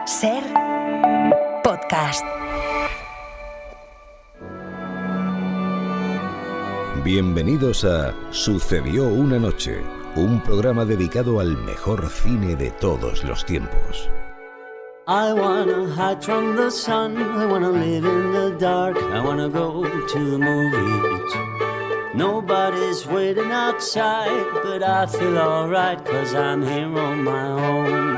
Ser podcast. Bienvenidos a Sucedió una noche, un programa dedicado al mejor cine de todos los tiempos. I wanna hide from the sun, I wanna live in the dark, I wanna go to the movies. Nobody's waiting outside, but I feel alright, 'cause I'm here on my own.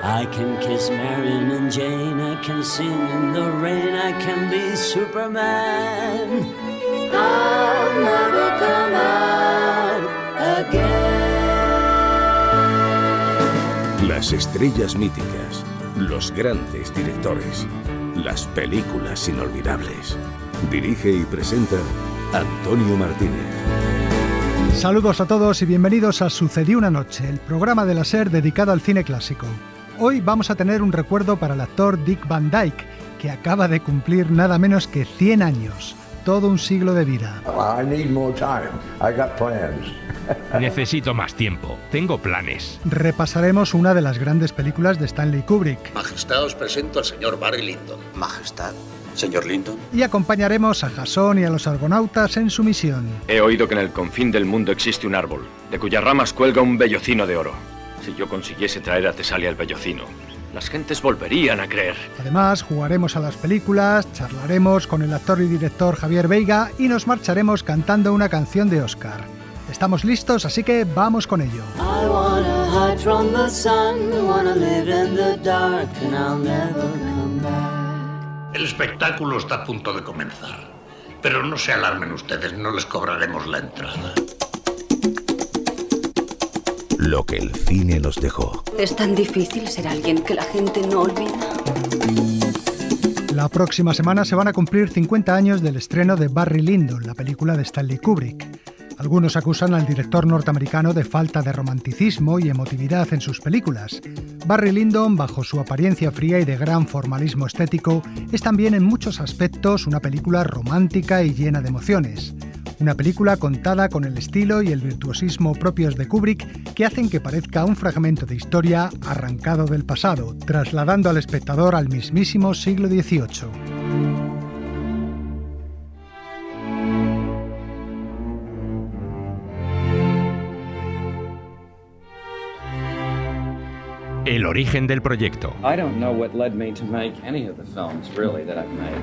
I can kiss Marion and Jane, I can sing in the rain, I can be Superman. I'll never come out again. Las estrellas míticas, los grandes directores, las películas inolvidables. Dirige y presenta Antonio Martínez. Saludos a todos y bienvenidos a Sucedió una noche, el programa de la SER dedicado al cine clásico. Hoy vamos a tener un recuerdo para el actor Dick Van Dyke, que acaba de cumplir nada menos que 100 años, todo un siglo de vida. I need more time. I got plans. Necesito más tiempo. Tengo planes. Repasaremos una de las grandes películas de Stanley Kubrick. Majestad, os presento al señor Barry Lyndon. Majestad, señor Lyndon. Y acompañaremos a Jason y a los argonautas en su misión. He oído que en el confín del mundo existe un árbol, de cuyas ramas cuelga un vellocino de oro. Si yo consiguiese traer a Tesalia el vellocino, las gentes volverían a creer. Además, jugaremos a las películas, charlaremos con el actor y director Javier Veiga y nos marcharemos cantando una canción de Oscar. Estamos listos, así que vamos con ello. I wanna hide from the sun, I wanna live in the dark, and I'll never come back. El espectáculo está a punto de comenzar. Pero no se alarmen ustedes, no les cobraremos la entrada. Lo que el cine nos dejó. Es tan difícil ser alguien que la gente no olvida. La próxima semana se van a cumplir 50 años del estreno de Barry Lyndon, la película de Stanley Kubrick. Algunos acusan al director norteamericano de falta de romanticismo y emotividad en sus películas. Barry Lyndon, bajo su apariencia fría y de gran formalismo estético, es también en muchos aspectos una película romántica y llena de emociones. Una película contada con el estilo y el virtuosismo propios de Kubrick que hacen que parezca un fragmento de historia arrancado del pasado, trasladando al espectador al mismísimo siglo XVIII. El origen del proyecto.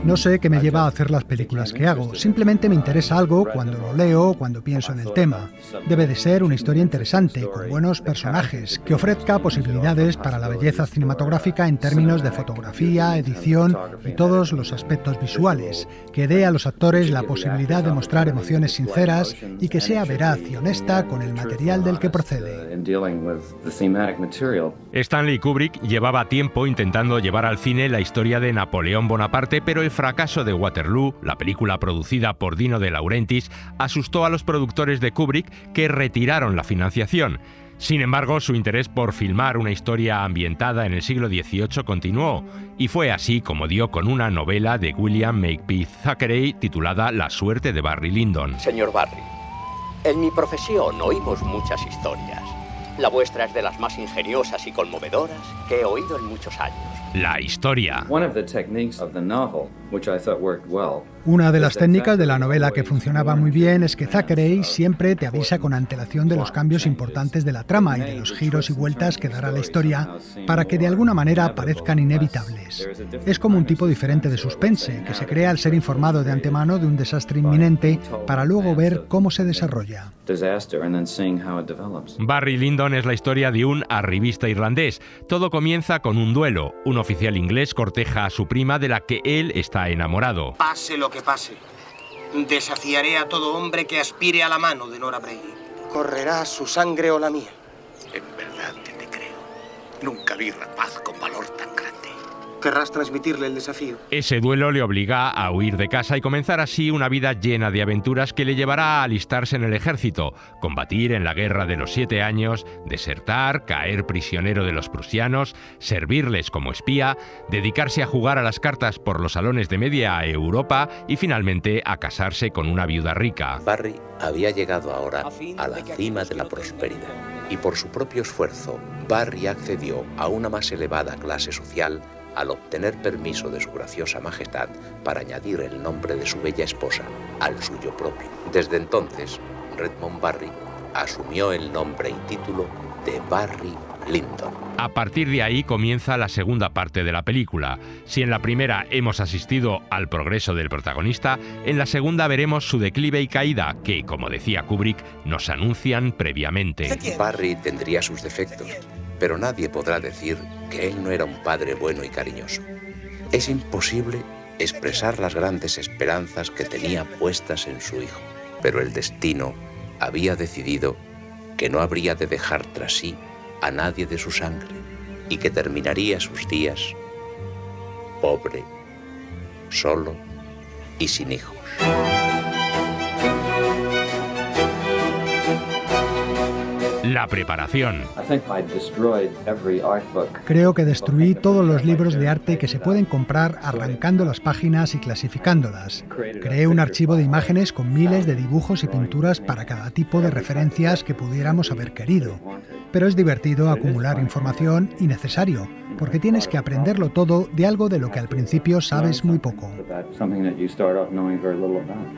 No sé qué me lleva a hacer las películas que hago. Simplemente me interesa algo cuando lo leo o cuando pienso en el tema. Debe de ser una historia interesante, con buenos personajes, que ofrezca posibilidades para la belleza cinematográfica en términos de fotografía, edición y todos los aspectos visuales, que dé a los actores la posibilidad de mostrar emociones sinceras y que sea veraz y honesta con el material del que procede. Stanley Kubrick llevaba tiempo intentando llevar al cine la historia de Napoleón Bonaparte, pero el fracaso de Waterloo, la película producida por Dino De Laurentiis, asustó a los productores de Kubrick, que retiraron la financiación. Sin embargo, su interés por filmar una historia ambientada en el siglo XVIII continuó, y fue así como dio con una novela de William Makepeace Thackeray titulada La suerte de Barry Lyndon. Señor Barry, en mi profesión oímos muchas historias. La vuestra es de las más ingeniosas y conmovedoras que he oído en muchos años. La historia. Una de las técnicas de la novela que funcionaba muy bien es que Thackeray siempre te avisa con antelación de los cambios importantes de la trama y de los giros y vueltas que dará la historia para que de alguna manera parezcan inevitables. Es como un tipo diferente de suspense que se crea al ser informado de antemano de un desastre inminente para luego ver cómo se desarrolla. Barry Lyndon es la historia de un arribista irlandés. Todo comienza con un duelo. Un oficial inglés corteja a su prima de la que él está enamorado. Pase lo que pase, desafiaré a todo hombre que aspire a la mano de Nora Bray. Correrá su sangre o la mía. En verdad que te creo. Nunca vi rapaz con valor tan grande. Querrás transmitirle el desafío. Ese duelo le obliga a huir de casa y comenzar así una vida llena de aventuras que le llevará a alistarse en el ejército, combatir en la Guerra de los 7 años, desertar, caer prisionero de los prusianos, servirles como espía, dedicarse a jugar a las cartas por los salones de media Europa y finalmente a casarse con una viuda rica. Barry había llegado ahora a la cima de la prosperidad. y por su propio esfuerzo, Barry accedió a una más elevada clase social al obtener permiso de su graciosa majestad para añadir el nombre de su bella esposa al suyo propio. Desde entonces, Redmond Barry asumió el nombre y título de Barry Lyndon. A partir de ahí comienza la segunda parte de la película. Si en la primera hemos asistido al progreso del protagonista, en la segunda veremos su declive y caída, que, como decía Kubrick, nos anuncian previamente. Barry tendría sus defectos, pero nadie podrá decir que él no era un padre bueno y cariñoso. Es imposible expresar las grandes esperanzas que tenía puestas en su hijo, pero el destino había decidido que no habría de dejar tras sí a nadie de su sangre y que terminaría sus días pobre, solo y sin hijos. La preparación. Creo que destruí todos los libros de arte que se pueden comprar arrancando las páginas y clasificándolas. Creé un archivo de imágenes con miles de dibujos y pinturas para cada tipo de referencias que pudiéramos haber querido. Pero es divertido acumular información y necesario, porque tienes que aprenderlo todo de algo de lo que al principio sabes muy poco.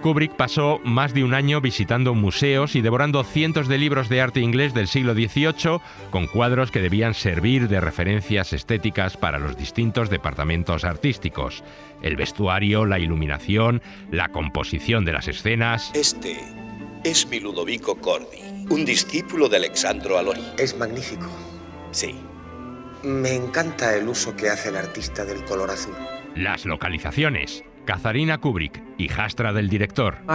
Kubrick pasó más de un año visitando museos y devorando cientos de libros de arte inglés del siglo XVIII, con cuadros que debían servir de referencias estéticas para los distintos departamentos artísticos. El vestuario, la iluminación, la composición de las escenas. Este es mi Ludovico Cordi, un discípulo de Alexandro Alori. Es magnífico. Sí. Me encanta el uso que hace el artista del color azul. Las localizaciones. Katharina Kubrick, hijastra del director. Yo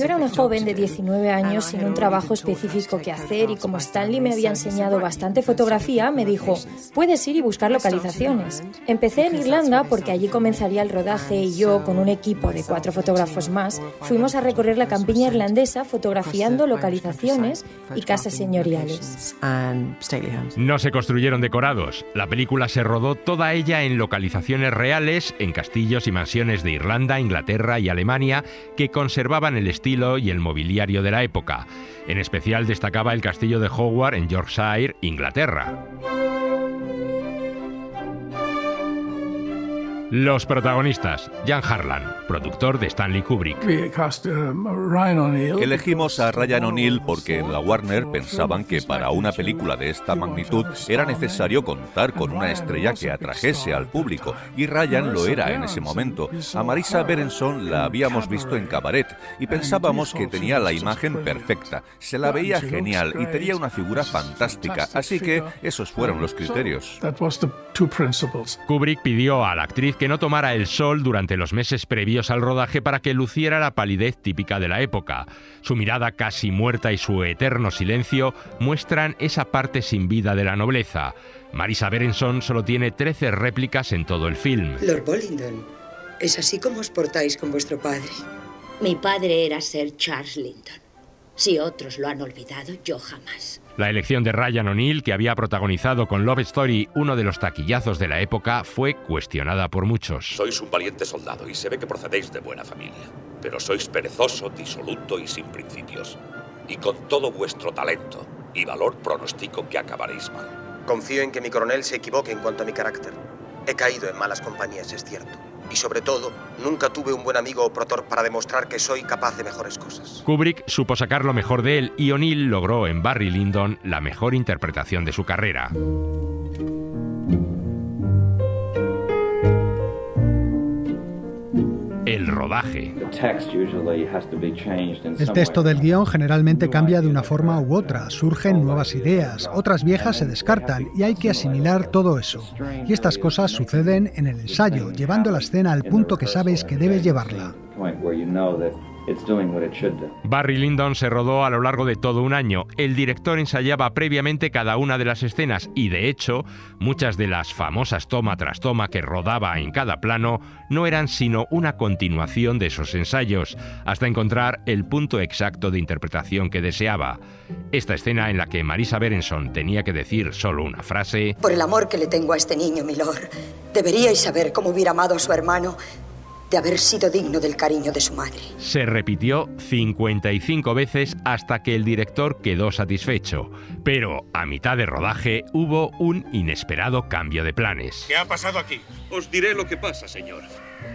era una joven de 19 años sin un trabajo específico que hacer y como Stanley me había enseñado bastante fotografía, me dijo, puedes ir y buscar localizaciones. Empecé en Irlanda porque allí comenzaría el rodaje y yo, con un equipo de 4 fotógrafos más, fuimos a recorrer la campiña irlandesa fotografiando localizaciones y casas señoriales. No se construyeron decorados. La película se rodó toda ella en localizaciones reales en castillos y mansiones de Irlanda, Inglaterra y Alemania que conservaban el estilo y el mobiliario de la época. En especial destacaba el castillo de Howard en Yorkshire, Inglaterra. Los protagonistas. Jan Harlan, productor de Stanley Kubrick. Elegimos a Ryan O'Neal porque en la Warner pensaban que para una película de esta magnitud era necesario contar con una estrella que atrajese al público, y Ryan lo era en ese momento. A Marisa Berenson la habíamos visto en Cabaret y pensábamos que tenía la imagen perfecta, se la veía genial y tenía una figura fantástica, así que esos fueron los criterios. Kubrick pidió a la actriz que no tomara el sol durante los meses previos al rodaje para que luciera la palidez típica de la época. Su mirada casi muerta y su eterno silencio muestran esa parte sin vida de la nobleza. Marisa Berenson solo tiene 13 réplicas en todo el film. Lord Bollingdon, ¿es así como os portáis con vuestro padre? Mi padre era Sir Charles Lyndon. Si otros lo han olvidado, yo jamás. La elección de Ryan O'Neal, que había protagonizado con Love Story uno de los taquillazos de la época, fue cuestionada por muchos. Sois un valiente soldado y se ve que procedéis de buena familia. Pero sois perezoso, disoluto y sin principios. Y con todo vuestro talento y valor pronostico que acabaréis mal. Confío en que mi coronel se equivoque en cuanto a mi carácter. He caído en malas compañías, es cierto. Y sobre todo, nunca tuve un buen amigo o protor para demostrar que soy capaz de mejores cosas. Kubrick supo sacar lo mejor de él y O'Neal logró en Barry Lyndon la mejor interpretación de su carrera. El rodaje. El texto del guión generalmente cambia de una forma u otra, surgen nuevas ideas, otras viejas se descartan y hay que asimilar todo eso. Y estas cosas suceden en el ensayo, llevando la escena al punto que sabes que debes llevarla. Barry Lyndon se rodó a lo largo de todo un año. El director ensayaba previamente cada una de las escenas y, de hecho, muchas de las famosas toma tras toma que rodaba en cada plano no eran sino una continuación de esos ensayos, hasta encontrar el punto exacto de interpretación que deseaba. Esta escena en la que Marisa Berenson tenía que decir solo una frase: Por el amor que le tengo a este niño, milord, deberíais saber cómo hubiera amado a su hermano de haber sido digno del cariño de su madre. Se repitió 55 veces hasta que el director quedó satisfecho. Pero a mitad de rodaje hubo un inesperado cambio de planes. ¿Qué ha pasado aquí? Os diré lo que pasa, señor.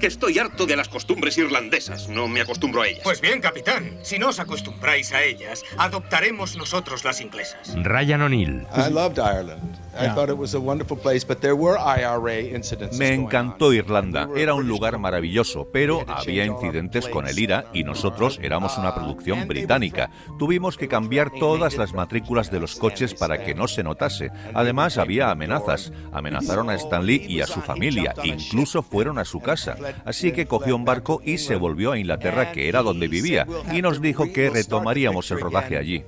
Que estoy harto de las costumbres irlandesas. No me acostumbro a ellas. Pues bien, capitán. Si no os acostumbráis a ellas, adoptaremos nosotros las inglesas. Ryan O'Neill. I loved Ireland. I thought it was a wonderful place, but there were IRA incidents. Me encantó Irlanda. Era un lugar maravilloso, pero había incidentes con el IRA y nosotros éramos una producción británica. Tuvimos que cambiar todas las matrículas de los coches para que no se notase. Además, había amenazas. Amenazaron a Stan Lee y a su familia. Incluso fueron a su casa. Así que cogió un barco y se volvió a Inglaterra, que era donde vivía, y nos dijo que retomaríamos el rodaje allí.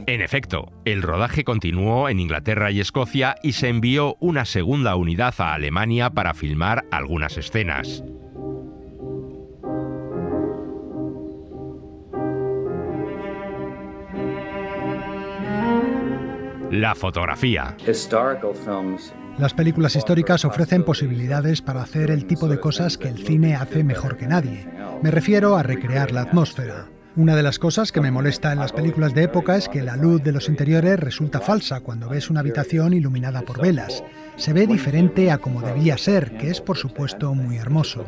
En efecto, el rodaje continuó en Inglaterra y Escocia y se envió una segunda unidad a Alemania para filmar algunas escenas. La fotografía. Las películas históricas ofrecen posibilidades para hacer el tipo de cosas que el cine hace mejor que nadie. Me refiero a recrear la atmósfera. Una de las cosas que me molesta en las películas de época es que la luz de los interiores resulta falsa cuando ves una habitación iluminada por velas. Se ve diferente a como debía ser, que es por supuesto muy hermoso.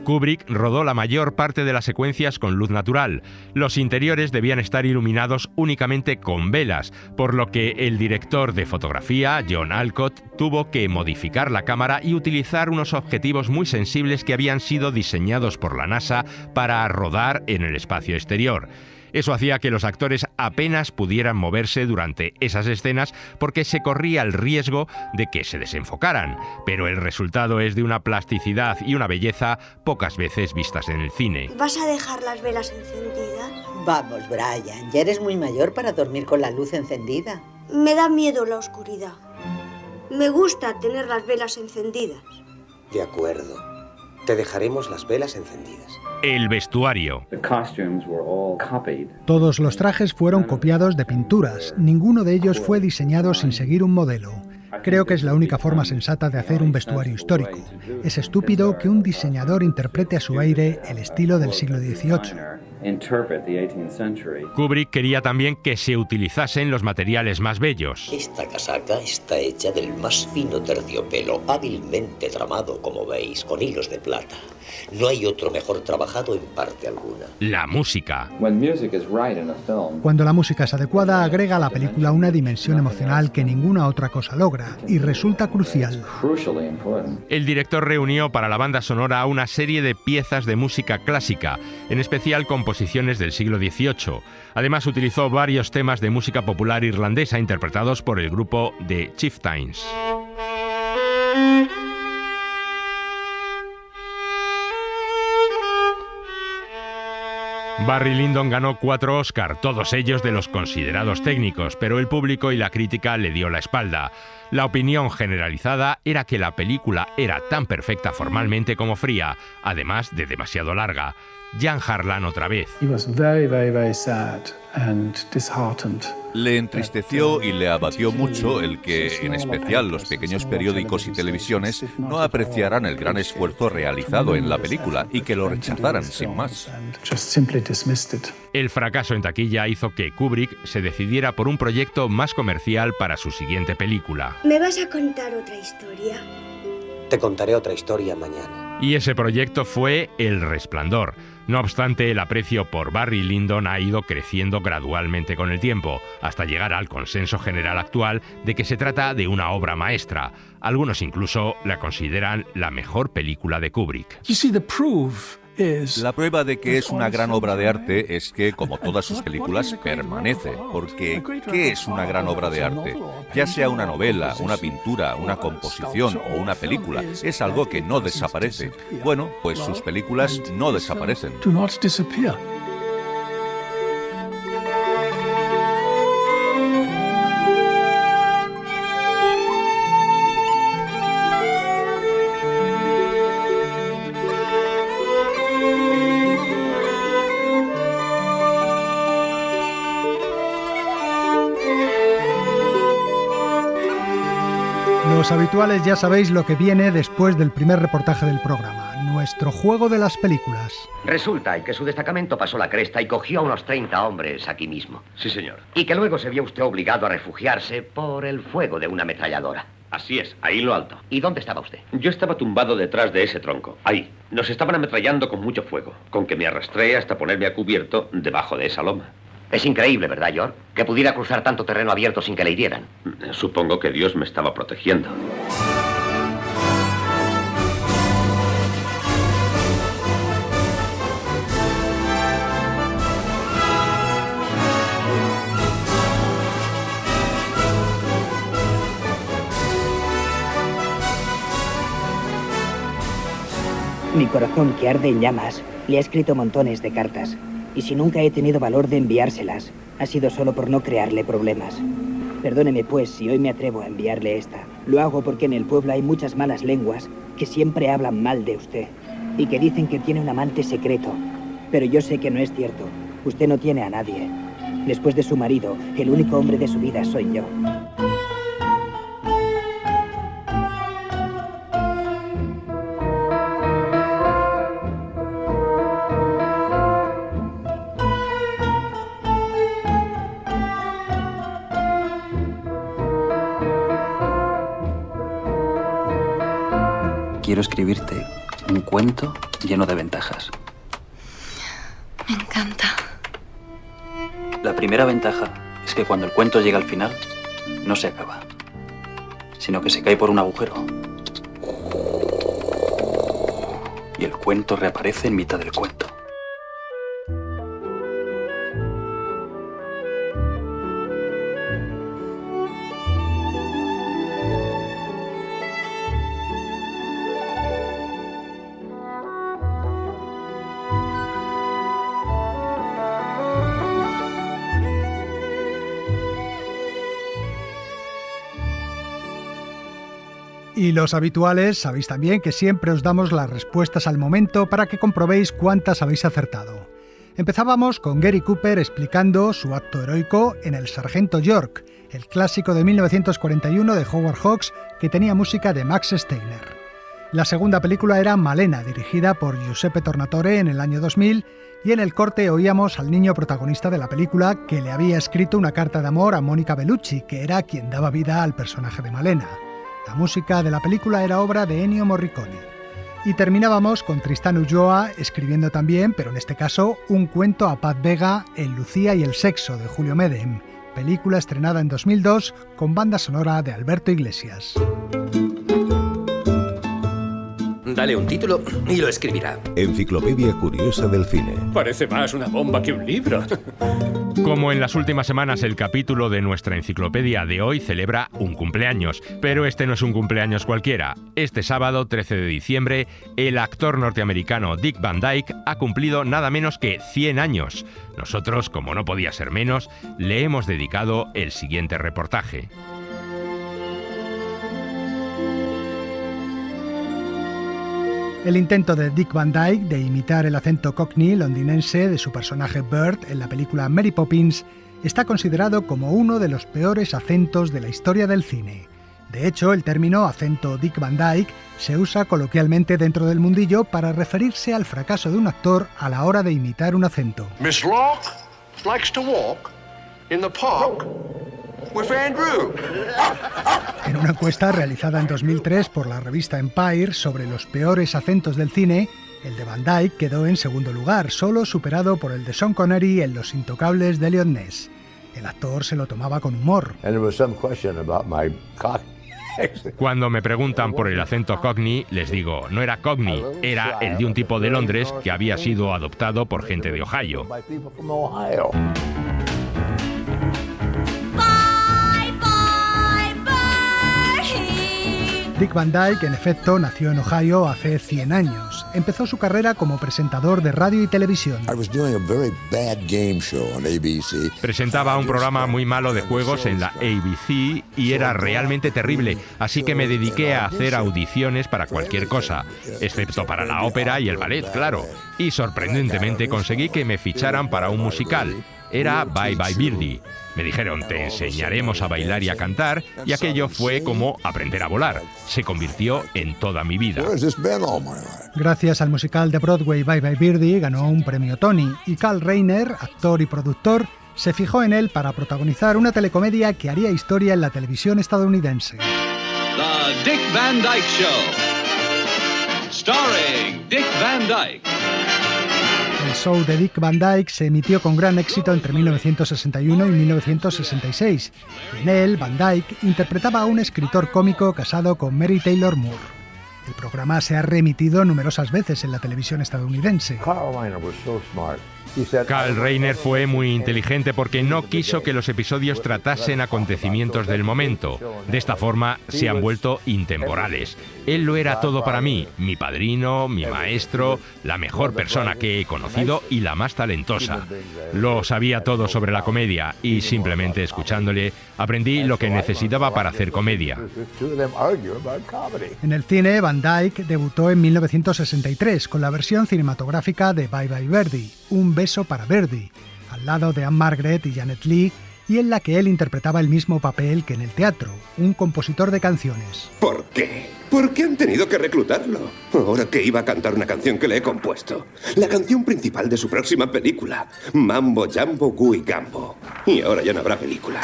Kubrick rodó la mayor parte de las secuencias con luz natural. Los interiores debían estar iluminados únicamente con velas, por lo que el director de fotografía, John Alcott, tuvo que modificar la cámara y utilizar unos objetivos muy sensibles que habían sido diseñados por la NASA para rodar en el espacio exterior. Eso hacía que los actores apenas pudieran moverse durante esas escenas porque se corría el riesgo de que se desenfocaran, pero el resultado es de una plasticidad y una belleza pocas veces vistas en el cine. ¿Vas a dejar las velas encendidas? Vamos, Brian, ya eres muy mayor para dormir con la luz encendida. Me da miedo la oscuridad. Me gusta tener las velas encendidas. De acuerdo. Te dejaremos las velas encendidas. El vestuario. Todos los trajes fueron copiados de pinturas. Ninguno de ellos fue diseñado sin seguir un modelo. Creo que es la única forma sensata de hacer un vestuario histórico. Es estúpido que un diseñador interprete a su aire el estilo del siglo XVIII. Kubrick quería también que se utilizasen los materiales más bellos. Esta casaca está hecha del más fino terciopelo, hábilmente tramado, como veis, con hilos de plata. No hay otro mejor trabajado en parte alguna. La música. Cuando la música es adecuada, agrega a la película una dimensión emocional que ninguna otra cosa logra, y resulta crucial. El director reunió para la banda sonora una serie de piezas de música clásica, en especial composiciones del siglo XVIII. Además, utilizó varios temas de música popular irlandesa interpretados por el grupo The Chieftains. Barry Lyndon ganó 4 Oscar, todos ellos de los considerados técnicos, pero el público y la crítica le dio la espalda. La opinión generalizada era que la película era tan perfecta formalmente como fría, además de demasiado larga. Jan Harlan otra vez. Le entristeció y le abatió mucho el que, en especial los pequeños periódicos y televisiones, no apreciaran el gran esfuerzo realizado en la película y que lo rechazaran sin más. El fracaso en taquilla hizo que Kubrick se decidiera por un proyecto más comercial para su siguiente película. ¿Me vas a contar otra historia? Te contaré otra historia mañana. Y ese proyecto fue El Resplandor. No obstante, el aprecio por Barry Lyndon ha ido creciendo gradualmente con el tiempo, hasta llegar al consenso general actual de que se trata de una obra maestra. Algunos incluso la consideran la mejor película de Kubrick. La prueba de que es una gran obra de arte es que, como todas sus películas, permanece. Porque, ¿qué es una gran obra de arte? Ya sea una novela, una pintura, una composición o una película, es algo que no desaparece. Bueno, pues sus películas no desaparecen. Los Los habituales ya sabéis lo que viene después del primer reportaje del programa, nuestro juego de las películas. Resulta que su destacamento pasó la cresta y cogió a unos 30 hombres aquí mismo. Sí, señor. Y que luego se vio usted obligado a refugiarse por el fuego de una ametralladora. Así es, ahí lo alto. ¿Y dónde estaba usted? Yo estaba tumbado detrás de ese tronco, ahí. Nos estaban ametrallando con mucho fuego, con que me arrastré hasta ponerme a cubierto debajo de esa loma. Es increíble, ¿verdad, York? Que pudiera cruzar tanto terreno abierto sin que le hirieran. Supongo que Dios me estaba protegiendo. Mi corazón, que arde en llamas, le ha escrito montones de cartas. Y si nunca he tenido valor de enviárselas, ha sido solo por no crearle problemas. Perdóneme, pues, si hoy me atrevo a enviarle esta. Lo hago porque en el pueblo hay muchas malas lenguas que siempre hablan mal de usted y que dicen que tiene un amante secreto. Pero yo sé que no es cierto. Usted no tiene a nadie. Después de su marido, el único hombre de su vida soy yo. Quiero escribirte un cuento lleno de ventajas. Me encanta. La primera ventaja es que cuando el cuento llega al final, no se acaba, sino que se cae por un agujero. Y el cuento reaparece en mitad del cuento. Y los habituales sabéis también que siempre os damos las respuestas al momento para que comprobéis cuántas habéis acertado. Empezábamos con Gary Cooper explicando su acto heroico en El Sargento York, el clásico de 1941 de Howard Hawks que tenía música de Max Steiner. La segunda película era Malena, dirigida por Giuseppe Tornatore en el año 2000, y en el corte oíamos al niño protagonista de la película que le había escrito una carta de amor a Mónica Bellucci, que era quien daba vida al personaje de Malena. La música de la película era obra de Ennio Morricone. Y terminábamos con Tristán Ulloa escribiendo también, pero en este caso, un cuento a Paz Vega en Lucía y el sexo de Julio Medem, película estrenada en 2002 con banda sonora de Alberto Iglesias. Dale un título y lo escribirá. Enciclopedia Curiosa del Cine. Parece más una bomba que un libro. Como en las últimas semanas, el capítulo de nuestra enciclopedia de hoy celebra un cumpleaños. Pero este no es un cumpleaños cualquiera. Este sábado, 13 de diciembre, el actor norteamericano Dick Van Dyke ha cumplido nada menos que 100 años. Nosotros, como no podía ser menos, le hemos dedicado el siguiente reportaje. El intento de Dick Van Dyke de imitar el acento cockney londinense de su personaje Bert en la película Mary Poppins está considerado como uno de los peores acentos de la historia del cine. De hecho, el término acento Dick Van Dyke se usa coloquialmente dentro del mundillo para referirse al fracaso de un actor a la hora de imitar un acento. Miss Locke likes to walk in the park with Andrew. En una encuesta realizada en 2003 por la revista Empire sobre los peores acentos del cine, el de Van Dyke quedó en segundo lugar, solo superado por el de Sean Connery en Los Intocables de Elliot Ness. El actor se lo tomaba con humor. Cuando me preguntan por el acento cockney, les digo, no era cockney, era el de un tipo de Londres que había sido adoptado por gente de Ohio. Dick Van Dyke, en efecto, nació en Ohio hace 100 años. Empezó su carrera como presentador de radio y televisión. Presentaba un programa muy malo de juegos en la ABC y era realmente terrible, así que me dediqué a hacer audiciones para cualquier cosa, excepto para la ópera y el ballet, claro. Y sorprendentemente conseguí que me ficharan para un musical. Era Bye Bye Birdie. Me dijeron, te enseñaremos a bailar y a cantar, y aquello fue como aprender a volar. Se convirtió en toda mi vida. Gracias al musical de Broadway Bye Bye Birdie ganó un premio Tony, y Carl Reiner, actor y productor, se fijó en él para protagonizar una telecomedia que haría historia en la televisión estadounidense. The Dick Van Dyke Show, starring Dick Van Dyke. El show de Dick Van Dyke se emitió con gran éxito entre 1961 y 1966. En él, Van Dyke interpretaba a un escritor cómico casado con Mary Taylor Moore. El programa se ha reemitido numerosas veces en la televisión estadounidense. Carl Reiner fue muy inteligente porque no quiso que los episodios tratasen acontecimientos del momento. De esta forma se han vuelto intemporales. Él lo era todo para mí, mi padrino, mi maestro, la mejor persona que he conocido y la más talentosa. Lo sabía todo sobre la comedia y simplemente escuchándole aprendí lo que necesitaba para hacer comedia. En el cine, Van Dyke debutó en 1963 con la versión cinematográfica de Bye Bye Birdie, Un beso para Birdie, al lado de Anne Margaret y Janet Leigh, y en la que él interpretaba el mismo papel que en el teatro, un compositor de canciones. ¿Por qué? ¿Por qué han tenido que reclutarlo? Ahora que iba a cantar una canción que le he compuesto. La canción principal de su próxima película, Mambo Jambo Gui Gambo. Y ahora ya no habrá película.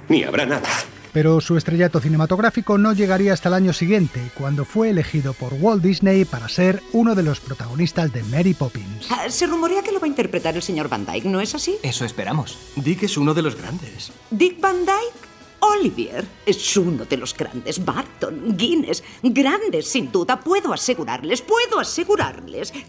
Ni habrá nada. Pero su estrellato cinematográfico no llegaría hasta el año siguiente, cuando fue elegido por Walt Disney para ser uno de los protagonistas de Mary Poppins. Se rumorea que lo va a interpretar el señor Van Dyke, ¿no es así? Eso esperamos. Dick es uno de los grandes. ¿Dick Van Dyke? Olivier es uno de los grandes. Barton, Guinness, grandes sin duda. Puedo asegurarles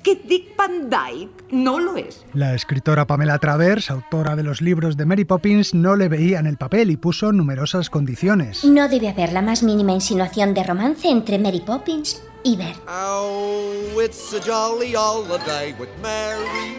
que Dick Van Dyke no lo es. La escritora Pamela Travers, autora de los libros de Mary Poppins, no le veía en el papel y puso numerosas condiciones. No debe haber la más mínima insinuación de romance entre Mary Poppins y Bert. Oh, it's a jolly holiday with Mary.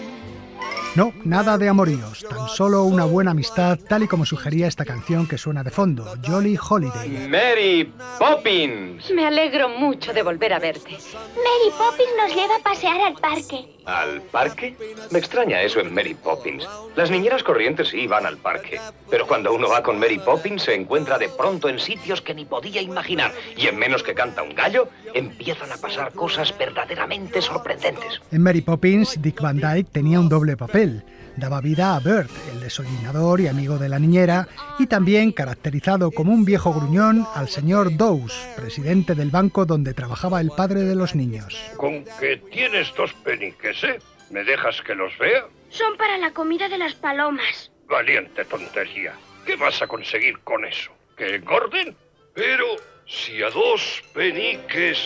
No, nada de amoríos, tan solo una buena amistad, tal y como sugería esta canción que suena de fondo, Jolly Holiday. ¡Mary Poppins! Me alegro mucho de volver a verte. Mary Poppins nos lleva a pasear al parque. ¿Al parque? Me extraña eso en Mary Poppins. Las niñeras corrientes sí van al parque, pero cuando uno va con Mary Poppins se encuentra de pronto en sitios que ni podía imaginar, y en menos que canta un gallo, empiezan a pasar cosas verdaderamente sorprendentes. En Mary Poppins, Dick Van Dyke tenía un doble papel. Daba vida a Bert, el desollinador y amigo de la niñera, y también, caracterizado como un viejo gruñón, al señor Dawes, presidente del banco donde trabajaba el padre de los niños. ¿Con qué tienes dos peniques, eh? ¿Me dejas que los vea? Son para la comida de las palomas. Valiente tontería. ¿Qué vas a conseguir con eso? ¿Que engorden? Pero si a 2 peniques,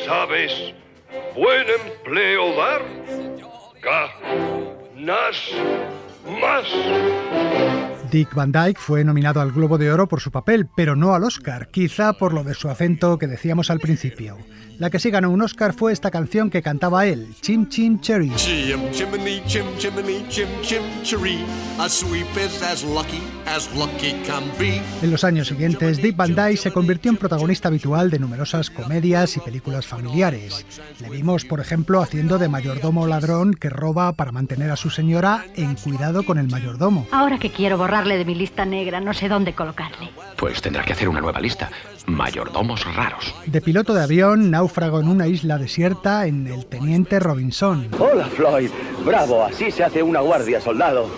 ¿sabes? Buen empleo dar. Más. Dick Van Dyke fue nominado al Globo de Oro por su papel, pero no al Oscar, quizá por lo de su acento que decíamos al principio. La que sí ganó un Oscar fue esta canción que cantaba él, Chim Chim Cherry. Chim chimney, chim chimney, chim chim cherry. A sweep is as lucky can be. En los años siguientes, Dick Van Dyke se convirtió en protagonista habitual de numerosas comedias y películas familiares. Le vimos, por ejemplo, haciendo de mayordomo ladrón que roba para mantener a su señora en Cuidado con el mayordomo. Ahora que quiero borrarle de mi lista negra, no sé dónde colocarle. Pues tendrá que hacer una nueva lista. Mayordomos raros. De piloto de avión, náufrago en una isla desierta en El Teniente Robinson. Hola, Floyd. Bravo, así se hace una guardia, soldado.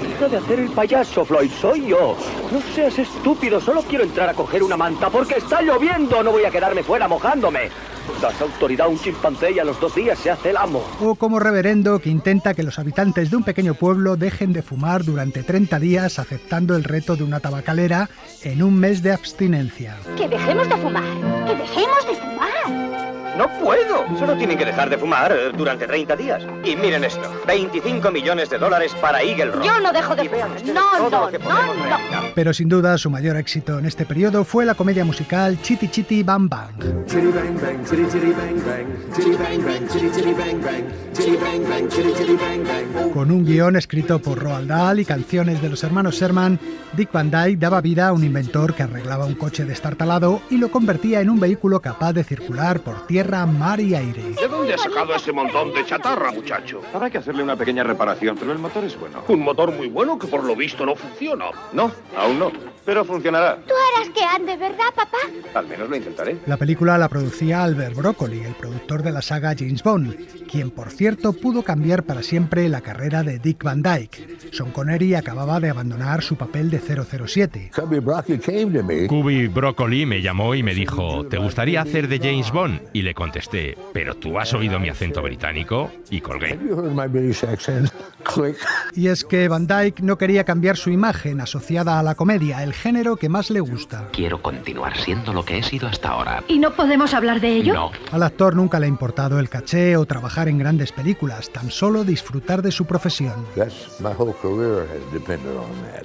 Deja de hacer el payaso, Floyd, soy yo. No seas estúpido, solo quiero entrar a coger una manta porque está lloviendo. No voy a quedarme fuera mojándome. Das autoridad a un chimpancé y a los 2 días se hace el amo. O como reverendo que intenta que los habitantes de un pequeño pueblo dejen de fumar durante 30 días aceptando el reto de una tabacalera en un mes de abstinencia. Que dejemos de fumar, que dejemos de fumar. No puedo. Solo tienen que dejar de fumar durante 30 días. Y miren esto, $25 millones para Eagle Rock. Yo no dejo de fumar. No. Pero sin duda su mayor éxito en este periodo fue la comedia musical Chitty Chitty Bang Bang. Chitty bang bang, chitty chitty bang bang, chitty bang bang, chitty chitty bang bang, chitty bang bang, chitty chitty bang bang. Con un guión escrito por Roald Dahl y canciones de los hermanos Sherman, Dick Van Dyke daba vida a un inventor que arreglaba un coche destartalado y lo convertía en un vehículo capaz de circular por tierra tierra, mar y aire. ¿De dónde has sacado ese montón de chatarra, muchacho? Habrá que hacerle una pequeña reparación, pero el motor es bueno. Un motor muy bueno que por lo visto no funciona. No, aún no, pero funcionará. Tú harás que ande, ¿verdad, papá? Al menos lo intentaré. La película la producía Albert Broccoli, el productor de la saga James Bond, quien, por cierto, pudo cambiar para siempre la carrera de Dick Van Dyke. Sean Connery acababa de abandonar su papel de 007. Cubby Broccoli me llamó y me dijo: ¿te gustaría hacer de James Bond? Y le contesté: ¿pero tú has oído mi acento británico? Y colgué. Y es que Van Dyke no quería cambiar su imagen asociada a la comedia, el género que más le gusta. Quiero continuar siendo lo que he sido hasta ahora. ¿Y no podemos hablar de ello? No. Al actor nunca le ha importado el caché o trabajar en grandes películas, tan solo disfrutar de su profesión.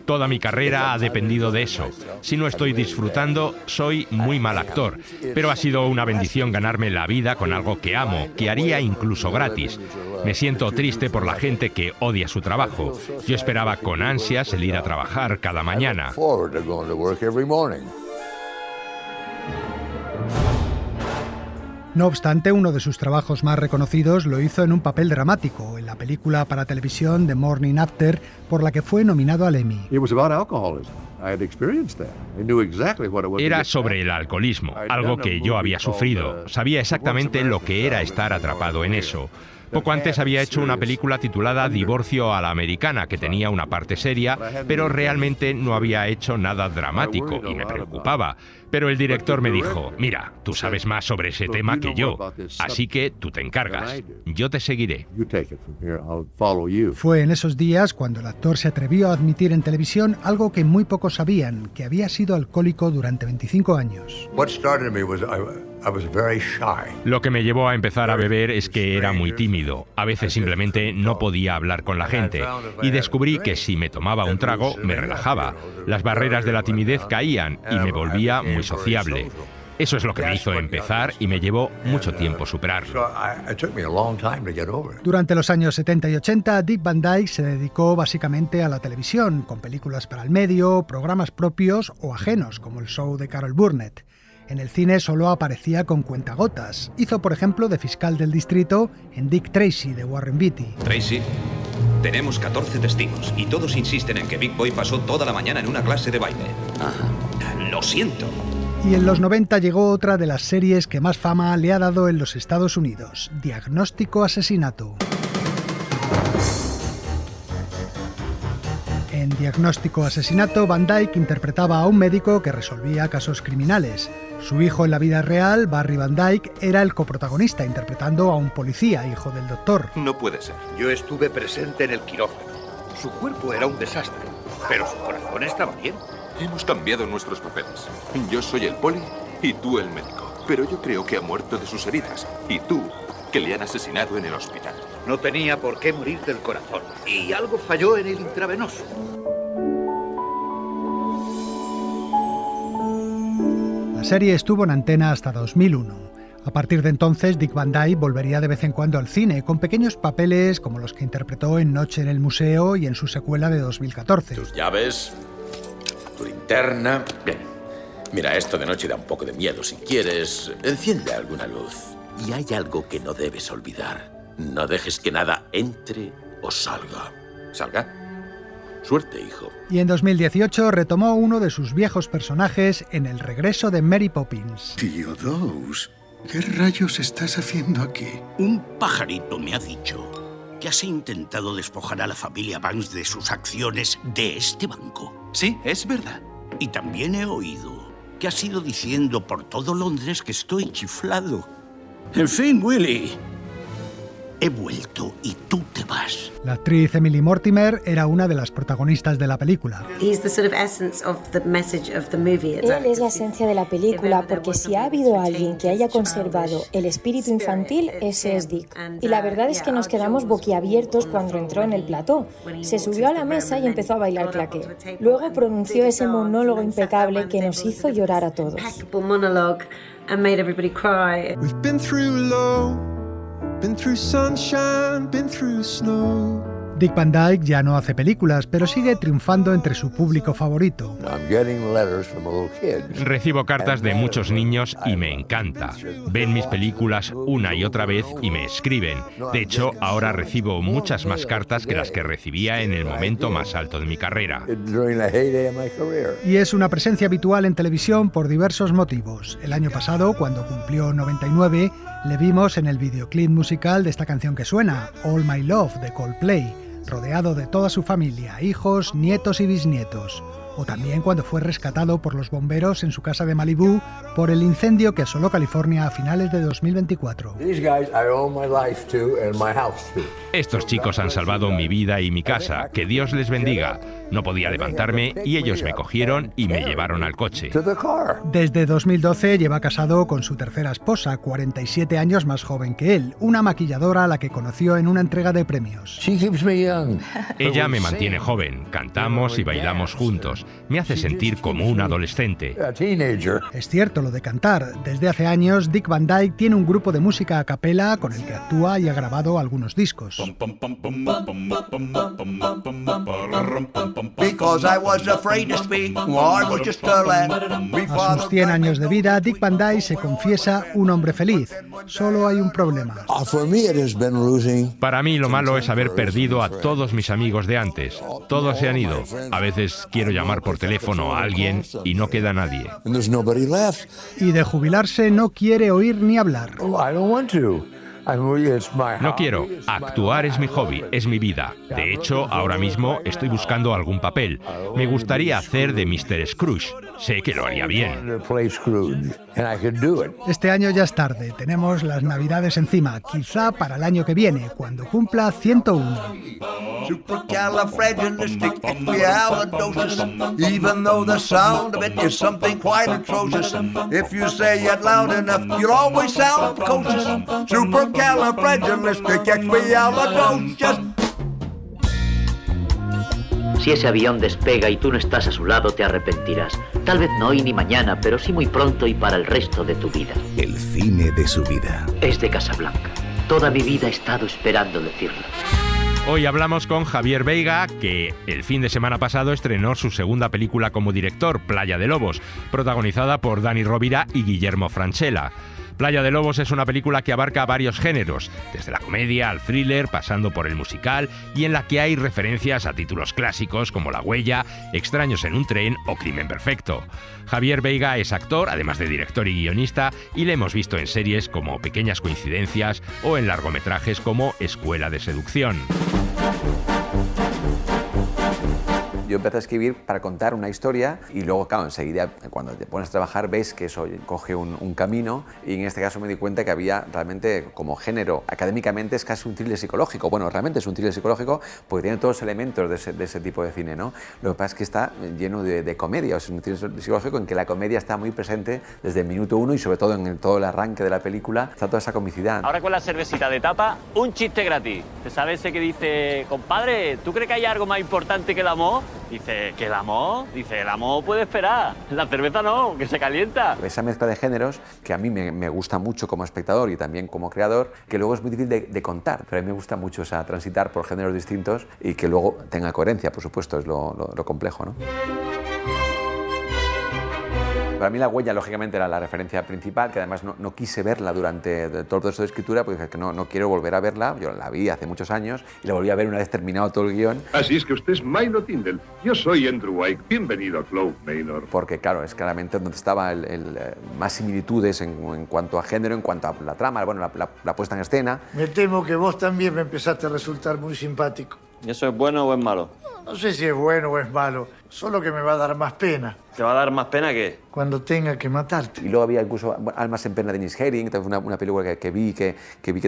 Toda mi carrera ha dependido de eso. Si no estoy disfrutando, soy muy mal actor. Pero ha sido una bendición ganarme la vida con algo que amo, que haría incluso gratis. Me siento triste por la gente que odia su trabajo. Yo esperaba con ansias el ir a trabajar cada mañana. No obstante, uno de sus trabajos más reconocidos lo hizo en un papel dramático, en la película para televisión The Morning After, por la que fue nominado al Emmy. Era sobre el alcoholismo, algo que yo había sufrido. Sabía exactamente lo que era estar atrapado en eso. Poco antes había hecho una película titulada Divorcio a la Americana, que tenía una parte seria, pero realmente no había hecho nada dramático y me preocupaba. Pero el director me dijo: mira, tú sabes más sobre ese tema que yo, así que tú te encargas, yo te seguiré. Fue en esos días cuando el actor se atrevió a admitir en televisión algo que muy pocos sabían, que había sido alcohólico durante 25 años. Lo que me llevó a empezar a beber es que era muy tímido. A veces simplemente no podía hablar con la gente. Y descubrí que si me tomaba un trago, me relajaba. Las barreras de la timidez caían y me volvía muy sociable. Eso es lo que me hizo empezar y me llevó mucho tiempo superarlo. Durante los años 70 y 80, Dick Van Dyke se dedicó básicamente a la televisión, con películas para el medio, programas propios o ajenos, como el show de Carol Burnett. En el cine solo aparecía con cuentagotas. Hizo, por ejemplo, de fiscal del distrito en Dick Tracy, de Warren Beatty. Tracy, tenemos 14 testigos y todos insisten en que Big Boy pasó toda la mañana en una clase de baile. Lo siento. Y en los 90 llegó otra de las series que más fama le ha dado en los Estados Unidos, Diagnóstico Asesinato. En Diagnóstico Asesinato, Van Dyke interpretaba a un médico que resolvía casos criminales. Su hijo en la vida real, Barry Van Dyke, era el coprotagonista, interpretando a un policía, hijo del doctor. No puede ser. Yo estuve presente en el quirófano. Su cuerpo era un desastre, pero su corazón estaba bien. Hemos cambiado nuestros papeles. Yo soy el poli y tú el médico. Pero yo creo que ha muerto de sus heridas. Y tú, que le han asesinado en el hospital. No tenía por qué morir del corazón. Y algo falló en el intravenoso. La serie estuvo en antena hasta 2001. A partir de entonces, Dick Van Dyke volvería de vez en cuando al cine, con pequeños papeles como los que interpretó en Noche en el Museo y en su secuela de 2014. Tus llaves, tu linterna. Bien. Mira, esto de noche da un poco de miedo. Si quieres, enciende alguna luz. Y hay algo que no debes olvidar. No dejes que nada entre o salga. ¿Salga? Suerte, hijo. Y en 2018 retomó uno de sus viejos personajes en El regreso de Mary Poppins. Tío Dawes, ¿qué rayos estás haciendo aquí? Un pajarito me ha dicho que has intentado despojar a la familia Banks de sus acciones de este banco. Sí, es verdad. Y también he oído que has ido diciendo por todo Londres que estoy chiflado. En fin, Willy, he vuelto y tú te vas. La actriz Emily Mortimer era una de las protagonistas de la película. Él es la esencia de la película porque si ha habido alguien que haya conservado el espíritu infantil, ese es Dick. Y la verdad es que nos quedamos boquiabiertos cuando entró en el plató. Se subió a la mesa y empezó a bailar claqué. Luego pronunció ese monólogo impecable que nos hizo llorar a todos. Been through sunshine, been through snow. Dick Van Dyke ya no hace películas, pero sigue triunfando entre su público favorito. Recibo cartas de muchos niños y me encanta. Ven mis películas una y otra vez y me escriben. De hecho, ahora recibo muchas más cartas que las que recibía en el momento más alto de mi carrera. Y es una presencia habitual en televisión por diversos motivos. El año pasado, cuando cumplió 99, le vimos en el videoclip musical de esta canción que suena, All My Love, de Coldplay, rodeado de toda su familia, hijos, nietos y bisnietos. O también cuando fue rescatado por los bomberos en su casa de Malibú por el incendio que asoló California a finales de 2024. Estos chicos han salvado mi vida y mi casa. Que Dios les bendiga. No podía levantarme y ellos me cogieron y me llevaron al coche. Desde 2012 lleva casado con su tercera esposa, 47 años más joven que él, una maquilladora a la que conoció en una entrega de premios. Ella me mantiene joven. Cantamos y bailamos juntos. Me hace sentir como un adolescente. Es cierto lo de cantar. Desde hace años, Dick Van Dyke tiene un grupo de música a capela con el que actúa y ha grabado algunos discos. A sus 100 años de vida, Dick Van Dyke se confiesa un hombre feliz. Solo hay un problema. Para mí lo malo es haber perdido a todos mis amigos de antes. Todos se han ido. A veces quiero llamar por teléfono a alguien y no queda nadie. Y de jubilarse no quiere oír ni hablar. No quiero. Actuar es mi hobby, es mi vida. De hecho, ahora mismo estoy buscando algún papel. Me gustaría hacer de Mr. Scrooge. Sé que lo haría bien. Este año ya es tarde. Tenemos las Navidades encima. Quizá para el año que viene, cuando cumpla 101. Supercalifragilisticexpialidocious. Even though the sound of it is something quite atrocious, if you say it loud enough, you'll always sound precocious. Supercalifragilisticexpialidocious. Si ese avión despega y tú no estás a su lado, te arrepentirás. Tal vez no hoy ni mañana, pero sí muy pronto y para el resto de tu vida. El cine de su vida. Es de Casablanca. Toda mi vida he estado esperando decirlo. Hoy hablamos con Javier Veiga, que el fin de semana pasado estrenó su segunda película como director, Playa de Lobos, protagonizada por Dani Rovira y Guillermo Francella. Playa de Lobos es una película que abarca varios géneros, desde la comedia al thriller, pasando por el musical, y en la que hay referencias a títulos clásicos como La Huella, Extraños en un tren o Crimen perfecto. Javier Veiga es actor, además de director y guionista, y le hemos visto en series como Pequeñas coincidencias o en largometrajes como Escuela de seducción. Yo empecé a escribir para contar una historia y luego, claro, enseguida cuando te pones a trabajar ves que eso coge un camino, y en este caso me di cuenta que había realmente como género, académicamente es casi un thriller psicológico. Bueno, realmente es un thriller psicológico porque tiene todos los elementos de ese tipo de cine, ¿no? Lo que pasa es que está lleno de comedia, es un thriller psicológico en que la comedia está muy presente desde el minuto uno y sobre todo en todo el arranque de la película está toda esa comicidad. Ahora con la cervecita de tapa, un chiste gratis. ¿Te sabes ese que dice, compadre, ¿tú crees que hay algo más importante que el amor? Dice, ¿que el amor? Dice, el amor puede esperar, la cerveza no, que se calienta. Esa mezcla de géneros que a mí me gusta mucho como espectador y también como creador, que luego es muy difícil de contar, pero a mí me gusta mucho transitar por géneros distintos y que luego tenga coherencia, por supuesto, es lo complejo, ¿no? Para mí La Huella, lógicamente, era la referencia principal, que además no quise verla durante todo el proceso de escritura, porque dije que no quiero volver a verla. Yo la vi hace muchos años y la volví a ver una vez terminado todo el guión. Así es que usted es Milo Tindall. Yo soy Andrew White. Bienvenido a Clove Manor. Porque, claro, es claramente donde estaba más similitudes en cuanto a género, en cuanto a la trama, bueno, la puesta en escena. Me temo que vos también me empezaste a resultar muy simpático. ¿Y eso es bueno o es malo? No sé si es bueno o es malo, solo que me va a dar más pena. ¿Te va a dar más pena qué? Cuando tenga que matarte. Y luego había incluso Almas en pena de Dennis Herring, una película que vi que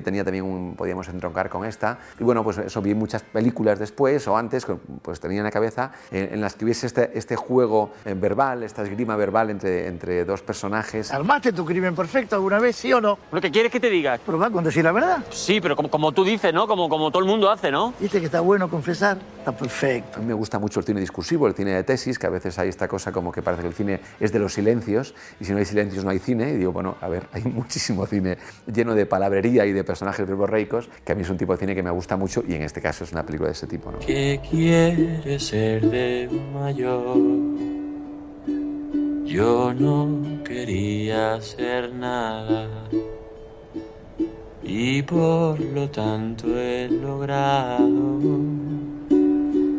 tenía también podíamos entroncar con esta. Y bueno, pues eso, vi muchas películas después o antes, pues tenía en la cabeza, en las que hubiese este juego verbal, esta esgrima verbal entre dos personajes. ¿Armaste tu crimen perfecto alguna vez, sí o no? ¿Lo que quieres que te diga? ¿Probá con decir la verdad? Sí, pero como tú dices, ¿no? Como todo el mundo hace, ¿no? ¿Viste que está bueno confesar? Está perfecto. A mí me gusta mucho el cine discursivo, el cine cine de tesis, que a veces hay esta cosa como que parece que el cine es de los silencios, y si no hay silencios no hay cine, y digo, bueno, a ver, hay muchísimo cine lleno de palabrería y de personajes verborreicos, que a mí es un tipo de cine que me gusta mucho, y en este caso es una película de ese tipo, ¿no? ¿Qué quieres ser de mayor? Yo no quería ser nada y por lo tanto he logrado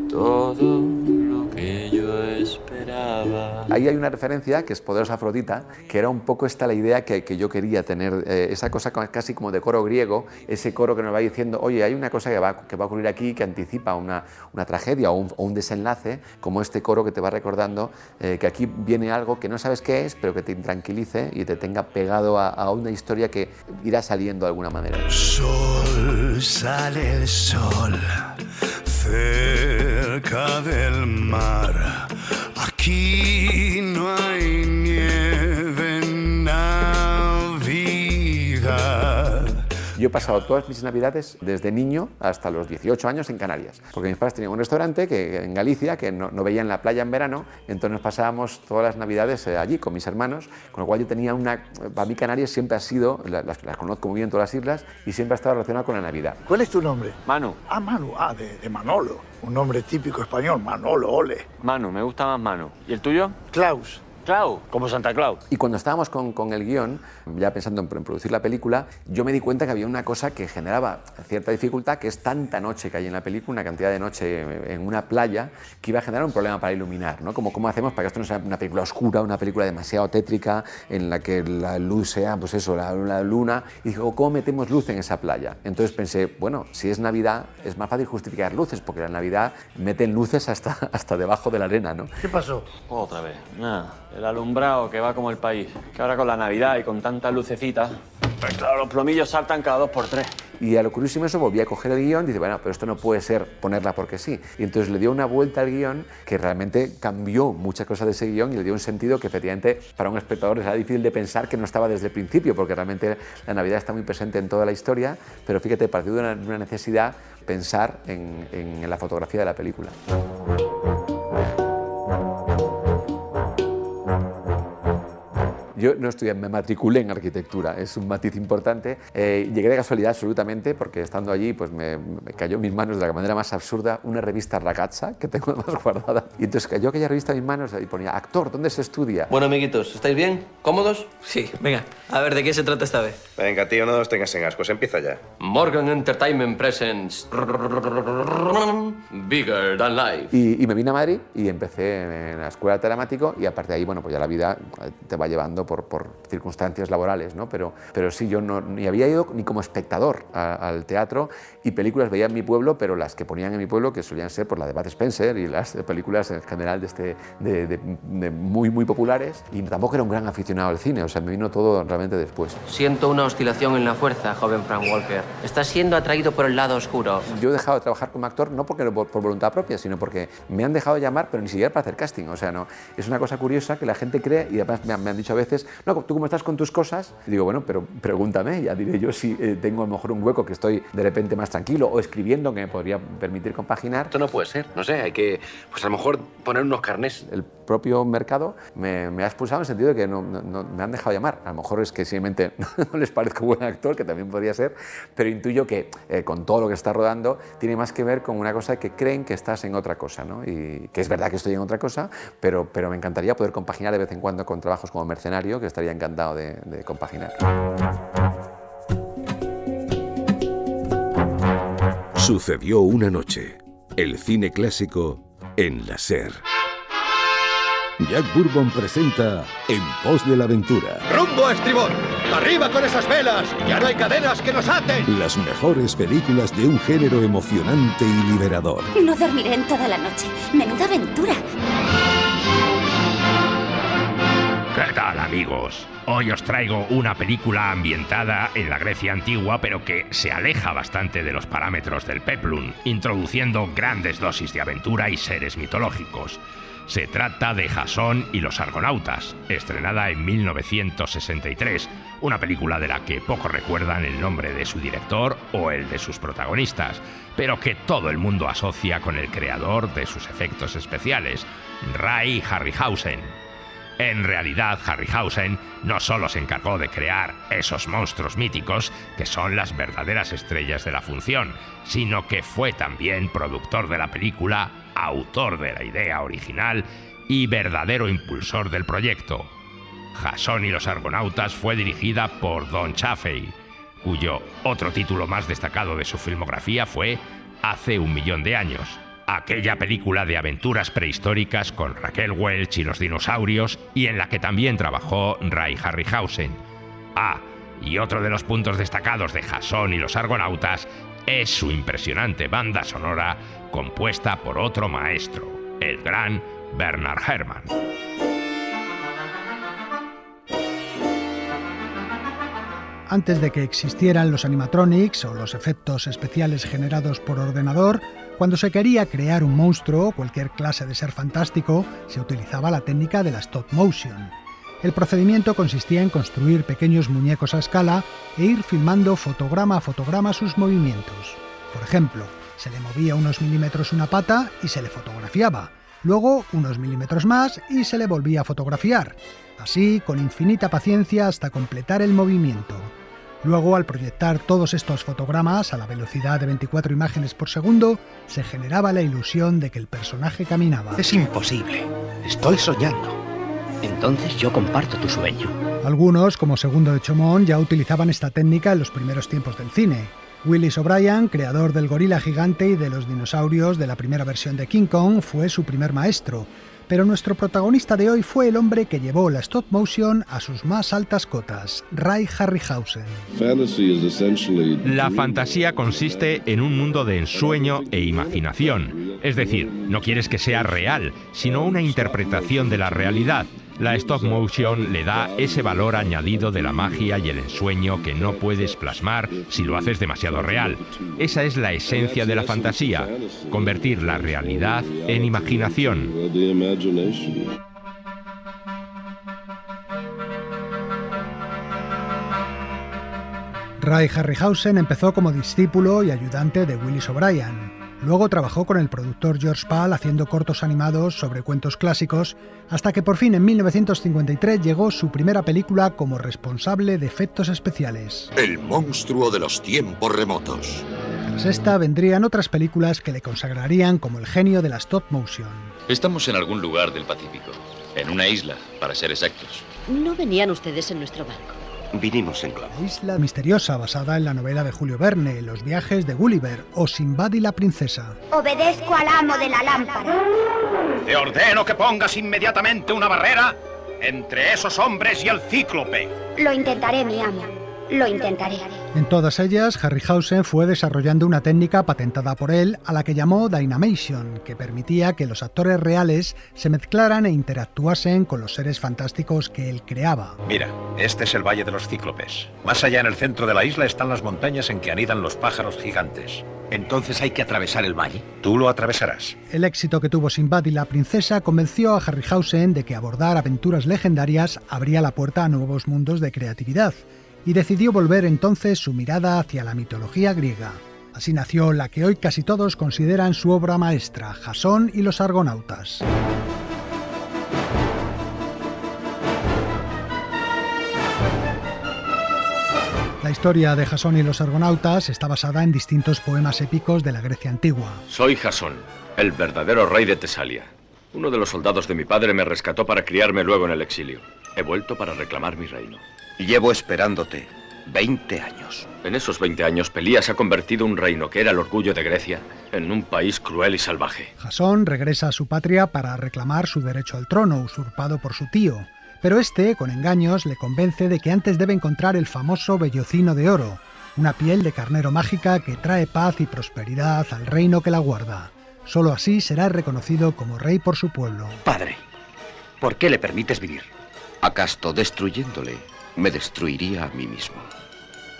todo lo que yo esperaba. Ahí hay una referencia que es Poderosa Afrodita, que era un poco esta la idea que yo quería tener, esa cosa casi como de coro griego, ese coro que nos va diciendo, oye, hay una cosa que va a ocurrir aquí que anticipa una tragedia o un desenlace, como este coro que te va recordando que aquí viene algo que no sabes qué es, pero que te intranquilice y te tenga pegado a una historia que irá saliendo de alguna manera. Sol, sale el sol, cerca del mar. Aquí no hay nieve en Navidad. Yo he pasado todas mis navidades desde niño hasta los 18 años en Canarias, porque mis padres tenían un restaurante en Galicia que no veían la playa en verano, entonces nos pasábamos todas las navidades allí con mis hermanos, con lo cual yo tenía para mí Canarias siempre ha sido, las conozco muy bien todas las islas, y siempre ha estado relacionado con la Navidad. ¿Cuál es tu nombre? Manu. Ah, Manu, de Manolo. Un nombre típico español, Manolo, ole. Manu, me gusta más Manu. ¿Y el tuyo? Klaus. Clau, como Santa Claus. Y cuando estábamos con el guión, ya pensando en producir la película, yo me di cuenta que había una cosa que generaba cierta dificultad, que es tanta noche que hay en la película, una cantidad de noche en una playa, que iba a generar un problema para iluminar, ¿no? ¿Cómo hacemos para que esto no sea una película oscura, una película demasiado tétrica, en la que la luz sea, pues eso, la luna? Y digo, ¿cómo metemos luz en esa playa? Entonces pensé, bueno, si es Navidad, es más fácil justificar luces, porque la Navidad meten luces hasta debajo de la arena, ¿no? ¿Qué pasó? Otra vez, nada. El alumbrado que va como el país. Que ahora con la Navidad y con tantas lucecitas, pues claro, los plomillos saltan cada 2 por 3. Y a lo curioso eso volví a coger el guión y dice, bueno, pero esto no puede ser ponerla porque sí. Y entonces le dio una vuelta al guión que realmente cambió muchas cosas de ese guión y le dio un sentido que efectivamente para un espectador era difícil de pensar que no estaba desde el principio, porque realmente la Navidad está muy presente en toda la historia, pero fíjate, partió de una necesidad pensar en la fotografía de la película. Yo no estudié, me matriculé en arquitectura, es un matiz importante. Llegué de casualidad absolutamente, porque estando allí pues me cayó en mis manos de la manera más absurda una revista Ragazza, que tengo más guardada. Y entonces cayó aquella revista en mis manos y ponía, actor, ¿dónde se estudia? Bueno, amiguitos, ¿estáis bien? ¿Cómodos? Sí, venga, a ver, ¿de qué se trata esta vez? Venga, tío, no nos tengas en ascos, empieza ya. Morgan Entertainment presents Bigger Than Life. Y me vine a Madrid y empecé en la escuela de dramático y a partir de ahí, bueno, pues ya la vida te va llevando por circunstancias laborales, ¿no? Pero sí, yo ni había ido ni como espectador al teatro, y películas veía en mi pueblo, pero las que ponían en mi pueblo, que solían ser por la de Bud Spencer y las películas en general de muy populares, y tampoco era un gran aficionado al cine, o sea, me vino todo realmente después. Siento una oscilación en la fuerza, joven Frank Walker. Estás siendo atraído por el lado oscuro. Yo he dejado de trabajar como actor no porque por voluntad propia, sino porque me han dejado llamar, pero ni siquiera para hacer casting, o sea, no. Es una cosa curiosa que la gente cree, y además me han dicho a veces, no, ¿tú cómo estás con tus cosas? Y digo, bueno, pero pregúntame, ya diré yo si tengo a lo mejor un hueco que estoy de repente más tranquilo o escribiendo que me podría permitir compaginar. Esto no puede ser, no sé, hay que, pues a lo mejor poner unos carnés. El propio mercado me ha expulsado en el sentido de que no me han dejado llamar. A lo mejor es que simplemente no les parezco buen actor, que también podría ser, pero intuyo que con todo lo que está rodando tiene más que ver con una cosa que creen que estás en otra cosa, ¿no? Y que es verdad que estoy en otra cosa, pero me encantaría poder compaginar de vez en cuando con trabajos como Mercenario, que estaría encantado de compaginar. Sucedió una noche. El cine clásico en la SER. Jack Bourbon presenta En pos de la aventura. ¡Rumbo a estribor! ¡Arriba con esas velas! ¡Ya no hay cadenas que nos aten! Las mejores películas de un género emocionante y liberador. No dormiré en toda la noche. ¡Menuda aventura! ¿Qué tal, amigos? Hoy os traigo una película ambientada en la Grecia antigua, pero que se aleja bastante de los parámetros del peplum, introduciendo grandes dosis de aventura y seres mitológicos. Se trata de Jasón y los Argonautas, estrenada en 1963, una película de la que pocos recuerdan el nombre de su director o el de sus protagonistas, pero que todo el mundo asocia con el creador de sus efectos especiales, Ray Harryhausen. En realidad, Harryhausen no solo se encargó de crear esos monstruos míticos, que son las verdaderas estrellas de la función, sino que fue también productor de la película, autor de la idea original y verdadero impulsor del proyecto. Jasón y los Argonautas fue dirigida por Don Chaffey, cuyo otro título más destacado de su filmografía fue Hace 1.000.000 de años, aquella película de aventuras prehistóricas con Raquel Welch y los dinosaurios, y en la que también trabajó Ray Harryhausen. Y otro de los puntos destacados de Jasón y los Argonautas es su impresionante banda sonora compuesta por otro maestro, el gran Bernard Herrmann. Antes de que existieran los animatronics o los efectos especiales generados por ordenador, cuando se quería crear un monstruo o cualquier clase de ser fantástico, se utilizaba la técnica de la stop motion. El procedimiento consistía en construir pequeños muñecos a escala e ir filmando fotograma a fotograma sus movimientos. Por ejemplo, se le movía unos milímetros una pata y se le fotografiaba, luego unos milímetros más y se le volvía a fotografiar, así con infinita paciencia hasta completar el movimiento. Luego, al proyectar todos estos fotogramas a la velocidad de 24 imágenes por segundo, se generaba la ilusión de que el personaje caminaba. Es imposible. Estoy soñando. Entonces yo comparto tu sueño. Algunos, como Segundo de Chomón, ya utilizaban esta técnica en los primeros tiempos del cine. Willis O'Brien, creador del gorila gigante y de los dinosaurios de la primera versión de King Kong, fue su primer maestro. Pero nuestro protagonista de hoy fue el hombre que llevó la stop motion a sus más altas cotas, Ray Harryhausen. La fantasía consiste en un mundo de ensueño e imaginación. Es decir, no quieres que sea real, sino una interpretación de la realidad. La stop motion le da ese valor añadido de la magia y el ensueño que no puedes plasmar si lo haces demasiado real. Esa es la esencia de la fantasía, convertir la realidad en imaginación. Ray Harryhausen empezó como discípulo y ayudante de Willis O'Brien. Luego trabajó con el productor George Pal haciendo cortos animados sobre cuentos clásicos, hasta que por fin en 1953 llegó su primera película como responsable de efectos especiales. El monstruo de los tiempos remotos. Tras esta vendrían otras películas que le consagrarían como el genio de la stop motion. Estamos en algún lugar del Pacífico, en una isla, para ser exactos. ¿No venían ustedes en nuestro barco? Vinimos en globo. La isla misteriosa, basada en la novela de Julio Verne, Los viajes de Gulliver o Sinbad y la princesa. Obedezco al amo de la lámpara. Te ordeno que pongas inmediatamente una barrera entre esos hombres y el cíclope. Lo intentaré, mi amo. Lo intentaré. En todas ellas, Harryhausen fue desarrollando una técnica patentada por él a la que llamó Dynamation, que permitía que los actores reales se mezclaran e interactuasen con los seres fantásticos que él creaba. Mira, este es el Valle de los Cíclopes. Más allá en el centro de la isla están las montañas en que anidan los pájaros gigantes. Entonces hay que atravesar el valle. Tú lo atravesarás. El éxito que tuvo Sinbad y la princesa convenció a Harryhausen de que abordar aventuras legendarias abría la puerta a nuevos mundos de creatividad, y decidió volver entonces su mirada hacia la mitología griega. Así nació la que hoy casi todos consideran su obra maestra, Jasón y los Argonautas. La historia de Jasón y los Argonautas está basada en distintos poemas épicos de la Grecia antigua. Soy Jasón, el verdadero rey de Tesalia. Uno de los soldados de mi padre me rescató para criarme luego en el exilio. He vuelto para reclamar mi reino. Llevo esperándote 20 años. En esos 20 años, Pelías ha convertido un reino que era el orgullo de Grecia en un país cruel y salvaje. Jasón regresa a su patria para reclamar su derecho al trono, usurpado por su tío. Pero este, con engaños, le convence de que antes debe encontrar el famoso vellocino de oro, una piel de carnero mágica que trae paz y prosperidad al reino que la guarda. Solo así será reconocido como rey por su pueblo. Padre, ¿por qué le permites vivir? ¿Acaso destruyéndole me destruiría a mí mismo?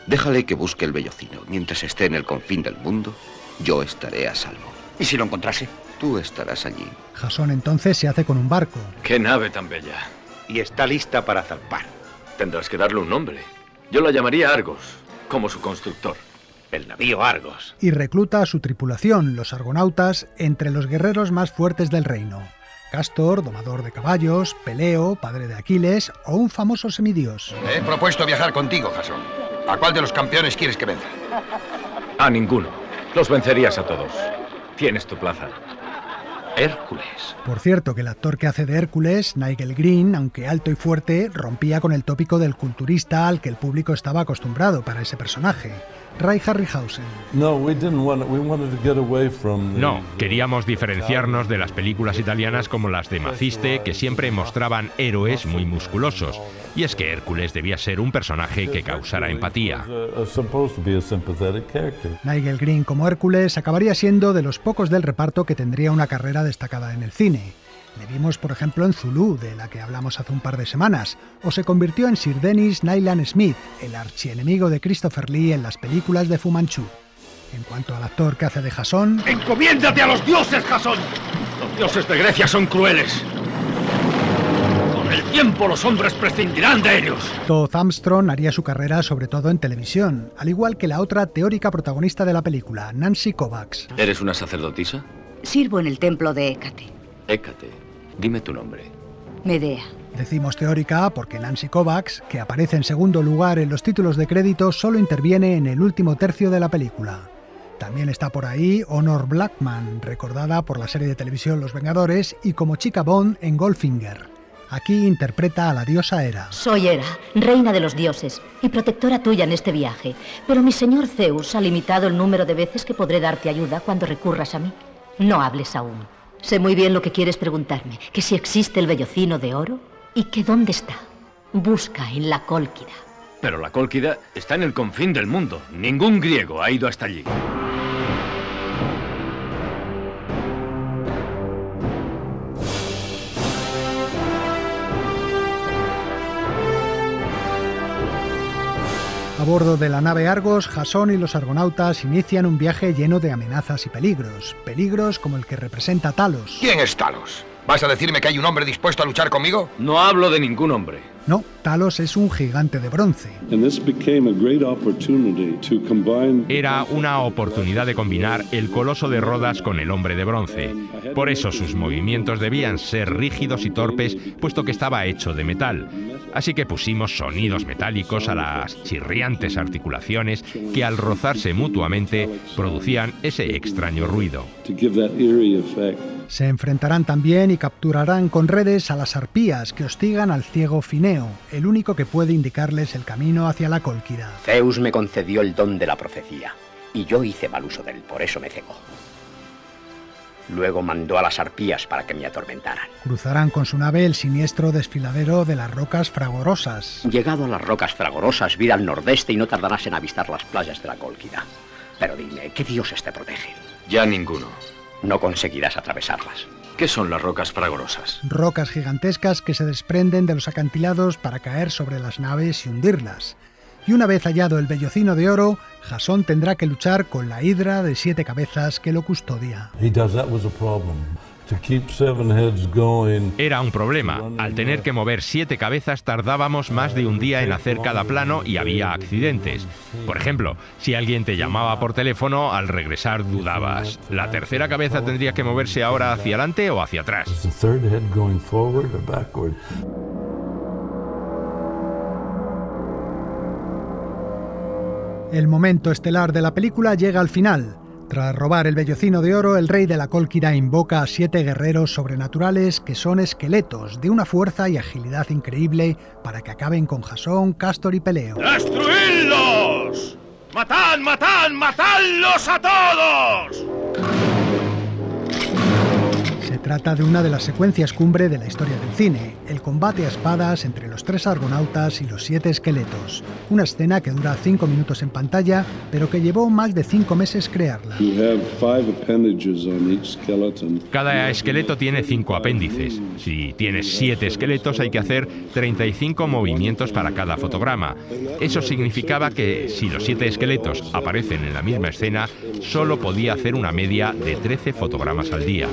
Déjale que busque el vellocino. Mientras esté en el confín del mundo, yo estaré a salvo. ¿Y si lo encontrase? Tú estarás allí. Jasón entonces se hace con un barco. ¡Qué nave tan bella! Y está lista para zarpar. Tendrás que darle un nombre. Yo la llamaría Argos, como su constructor. El navío Argos. Y recluta a su tripulación, los argonautas, entre los guerreros más fuertes del reino. Castor, domador de caballos, Peleo, padre de Aquiles, o un famoso semidios. He propuesto viajar contigo, Jasón. ¿A cuál de los campeones quieres que venza? A ninguno. Los vencerías a todos. Tienes tu plaza. Hércules. Por cierto, que el actor que hace de Hércules, Nigel Green, aunque alto y fuerte, rompía con el tópico del culturista al que el público estaba acostumbrado para ese personaje. Ray Harryhausen. No, queríamos diferenciarnos de las películas italianas como las de Maciste, que siempre mostraban héroes muy musculosos. Y es que Hércules debía ser un personaje que causara empatía. Nigel Green como Hércules acabaría siendo de los pocos del reparto que tendría una carrera destacada en el cine. Le vimos, por ejemplo, en Zulu, de la que hablamos hace un par de semanas, o se convirtió en Sir Dennis Nayland Smith, el archienemigo de Christopher Lee en las películas de Fu Manchu. En cuanto al actor que hace de Jasón... ¡Encomiéndate a los dioses, Jasón! Los dioses de Grecia son crueles. Con el tiempo los hombres prescindirán de ellos. Todd Armstrong haría su carrera sobre todo en televisión, al igual que la otra teórica protagonista de la película, Nancy Kovacs. ¿Eres una sacerdotisa? Sirvo en el templo de Hécate. Hécate. Dime tu nombre. Medea. Decimos teórica porque Nancy Kovacs, que aparece en segundo lugar en los títulos de crédito, solo interviene en el último tercio de la película. También está por ahí Honor Blackman, recordada por la serie de televisión Los Vengadores y como chica Bond en Goldfinger. Aquí interpreta a la diosa Hera. Soy Hera, reina de los dioses y protectora tuya en este viaje, pero mi señor Zeus ha limitado el número de veces que podré darte ayuda cuando recurras a mí. No hables aún. Sé muy bien lo que quieres preguntarme, que si existe el vellocino de oro y que dónde está. Busca en la Cólquida. Pero la Cólquida está en el confín del mundo. Ningún griego ha ido hasta allí. A bordo de la nave Argos, Jasón y los argonautas inician un viaje lleno de amenazas y peligros. Peligros como el que representa Talos. ¿Quién es Talos? ¿Vas a decirme que hay un hombre dispuesto a luchar conmigo? No hablo de ningún hombre. No, Talos es un gigante de bronce. Era una oportunidad de combinar el coloso de Rodas con el hombre de bronce. Por eso sus movimientos debían ser rígidos y torpes, puesto que estaba hecho de metal. Así que pusimos sonidos metálicos a las chirriantes articulaciones que al rozarse mutuamente producían ese extraño ruido. Se enfrentarán también y capturarán con redes a las arpías que hostigan al ciego Fineo, el único que puede indicarles el camino hacia la Cólquida. Zeus me concedió el don de la profecía y yo hice mal uso de él, por eso me cegó. Luego mandó a las arpías para que me atormentaran. Cruzarán con su nave el siniestro desfiladero de las rocas fragorosas. Llegado a las rocas fragorosas, vira al nordeste y no tardarás en avistar las playas de la Cólquida. Pero dime, ¿qué dioses te protegen? Ya ninguno. No conseguirás atravesarlas. ¿Qué son las rocas fragorosas? Rocas gigantescas que se desprenden de los acantilados para caer sobre las naves y hundirlas. Y una vez hallado el vellocino de oro, Jasón tendrá que luchar con la hidra de 7 cabezas que lo custodia. Era un problema. Al tener que mover 7 cabezas tardábamos más de un día en hacer cada plano y había accidentes. Por ejemplo, si alguien te llamaba por teléfono, al regresar dudabas. ¿La tercera cabeza tendría que moverse ahora hacia adelante o hacia atrás? El momento estelar de la película llega al final. Tras robar el vellocino de oro, el rey de la Cólquida invoca a 7 guerreros sobrenaturales que son esqueletos de una fuerza y agilidad increíble para que acaben con Jasón, Castor y Peleo. ¡Destruidlos! ¡Matad, matad, matadlos a todos! Se trata de una de las secuencias cumbre de la historia del cine, el combate a espadas entre los 3 argonautas y los 7 esqueletos. Una escena que dura 5 minutos en pantalla, pero que llevó más de 5 meses crearla. Cada esqueleto tiene 5 apéndices. Si tienes 7 esqueletos hay que hacer 35 movimientos para cada fotograma. Eso significaba que si los 7 esqueletos aparecen en la misma escena, solo podía hacer una media de 13 fotogramas al día.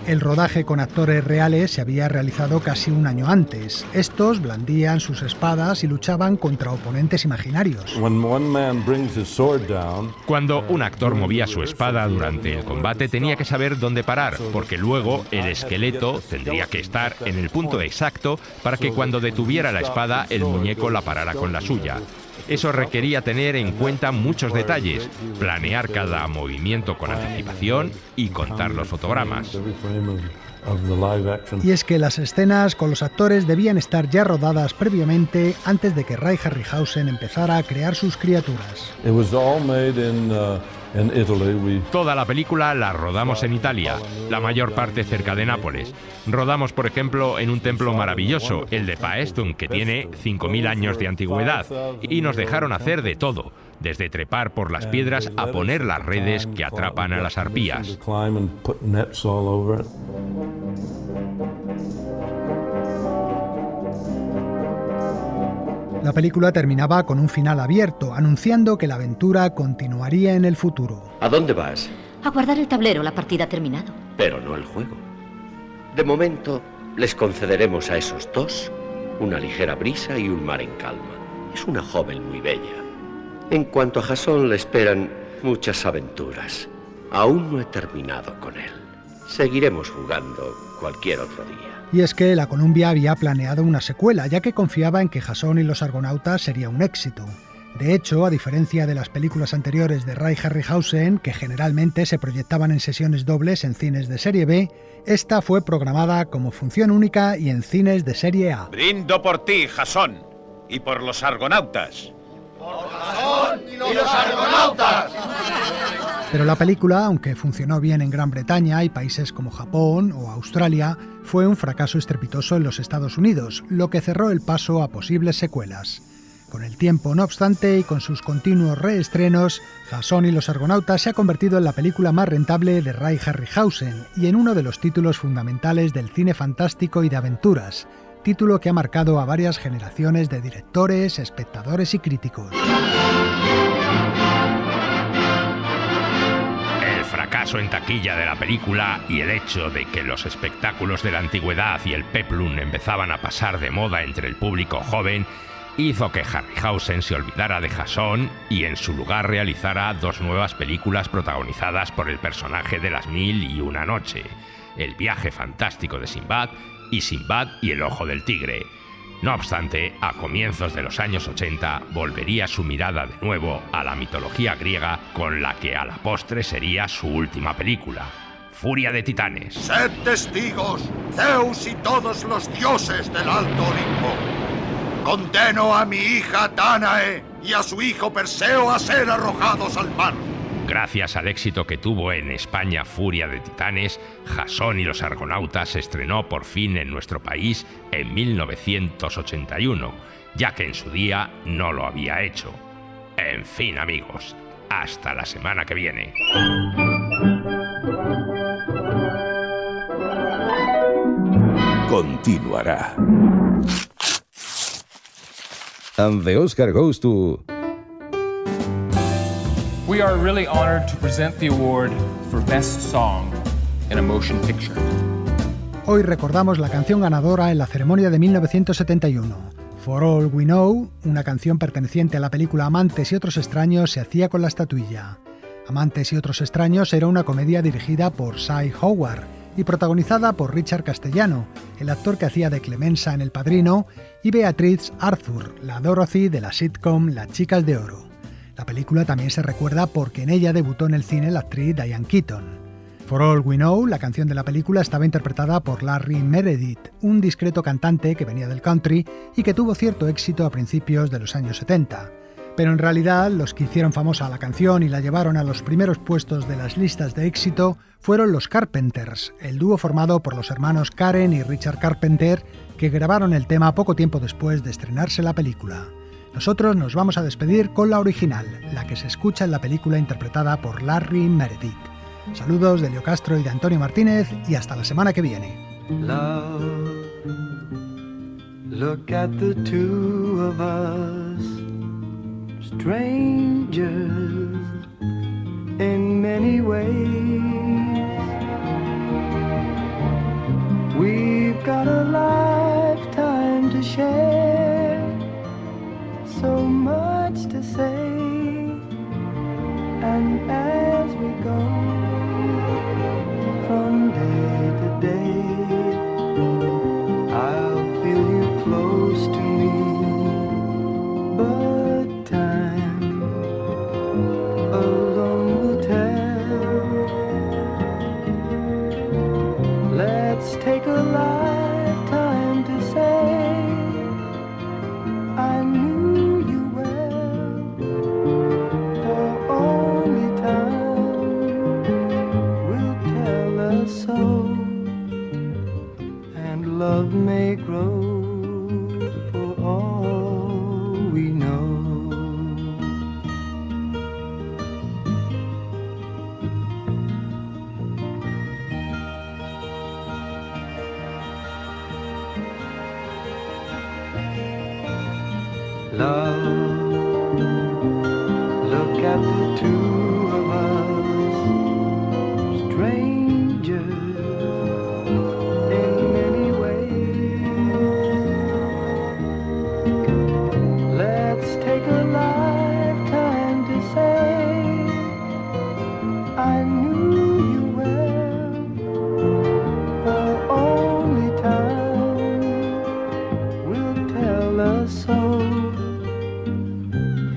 El rodaje con actores reales se había realizado casi un año antes. Estos blandían sus espadas y luchaban contra oponentes imaginarios. Cuando un actor movía su espada durante el combate tenía que saber dónde parar, porque luego el esqueleto tendría que estar en el punto exacto para que cuando detuviera la espada el muñeco la parara con la suya. Eso requería tener en cuenta muchos detalles, planear cada movimiento con anticipación y contar los fotogramas. Y es que las escenas con los actores debían estar ya rodadas previamente antes de que Ray Harryhausen empezara a crear sus criaturas. Toda la película la rodamos en Italia, la mayor parte cerca de Nápoles. Rodamos, por ejemplo, en un templo maravilloso, el de Paestum, que tiene 5.000 años de antigüedad, y nos dejaron hacer de todo, desde trepar por las piedras a poner las redes que atrapan a las arpías. La película terminaba con un final abierto, anunciando que la aventura continuaría en el futuro. ¿A dónde vas? A guardar el tablero, la partida ha terminado. Pero no el juego. De momento, les concederemos a esos dos una ligera brisa y un mar en calma. Es una joven muy bella. En cuanto a Jasón, le esperan muchas aventuras. Aún no he terminado con él. Seguiremos jugando cualquier otro día. Y es que la Columbia había planeado una secuela, ya que confiaba en que Jasón y los Argonautas sería un éxito. De hecho, a diferencia de las películas anteriores de Ray Harryhausen, que generalmente se proyectaban en sesiones dobles en cines de serie B, esta fue programada como función única y en cines de serie A. Brindo por ti, Jasón, y por los Argonautas. ¡Por Jasón y los Argonautas! Pero la película, aunque funcionó bien en Gran Bretaña y países como Japón o Australia, fue un fracaso estrepitoso en los Estados Unidos, lo que cerró el paso a posibles secuelas. Con el tiempo, no obstante, y con sus continuos reestrenos, Jasón y los Argonautas se ha convertido en la película más rentable de Ray Harryhausen y en uno de los títulos fundamentales del cine fantástico y de aventuras, título que ha marcado a varias generaciones de directores, espectadores y críticos. El fracaso en taquilla de la película y el hecho de que los espectáculos de la antigüedad y el peplum empezaban a pasar de moda entre el público joven hizo que Harryhausen se olvidara de Jasón y en su lugar realizara 2 nuevas películas protagonizadas por el personaje de Las 1001 Noche, El viaje fantástico de Sinbad y Sinbad y el ojo del tigre. No obstante, a comienzos de los años 80 volvería su mirada de nuevo a la mitología griega, con la que a la postre sería su última película, Furia de Titanes. Sed testigos, Zeus y todos los dioses del Alto Olimpo. Condeno a mi hija Dánae y a su hijo Perseo a ser arrojados al mar. Gracias al éxito que tuvo en España Furia de Titanes, Jasón y los Argonautas se estrenó por fin en nuestro país en 1981, ya que en su día no lo había hecho. En fin, amigos, hasta la semana que viene. Continuará. And the Oscar goes to... We are really honored to present the award for Best Song in a Motion Picture. Hoy recordamos la canción ganadora en la ceremonia de 1971. For All We Know, una canción perteneciente a la película Amantes y otros extraños, se hacía con la estatuilla. Amantes y otros extraños era una comedia dirigida por Cy Howard y protagonizada por Richard Castellano, el actor que hacía de Clemenza en El Padrino, y Beatriz Arthur, la Dorothy de la sitcom Las Chicas de Oro. La película también se recuerda porque en ella debutó en el cine la actriz Diane Keaton. For All We Know, la canción de la película, estaba interpretada por Larry Meredith, un discreto cantante que venía del country y que tuvo cierto éxito a principios de los años 70. Pero en realidad los que hicieron famosa la canción y la llevaron a los primeros puestos de las listas de éxito fueron los Carpenters, el dúo formado por los hermanos Karen y Richard Carpenter, que grabaron el tema poco tiempo después de estrenarse la película. Nosotros nos vamos a despedir con la original, la que se escucha en la película interpretada por Larry Meredith. Saludos de Leo Castro y de Antonio Martínez y hasta la semana que viene. Love, look at the two of us, strangers in many ways. We've got a lifetime to share, so much to say, and as we go from day to day, I'll feel you close to me, but time alone will tell. Let's take a lifetime to say I knew you well, for only time will tell us so, and love may grow for all we know. Love, look at the two of us, strangers in many ways. Let's take a lifetime to say I knew you well, for only time will tell us so,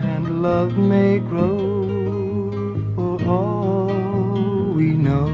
and love may grow for all we know.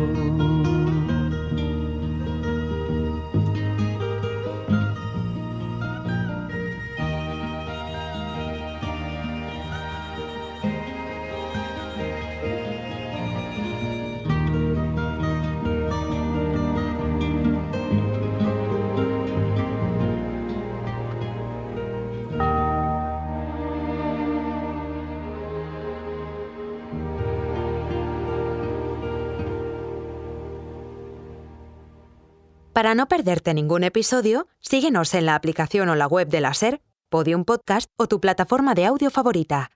Para no perderte ningún episodio, síguenos en la aplicación o la web de la SER, Podium Podcast o tu plataforma de audio favorita.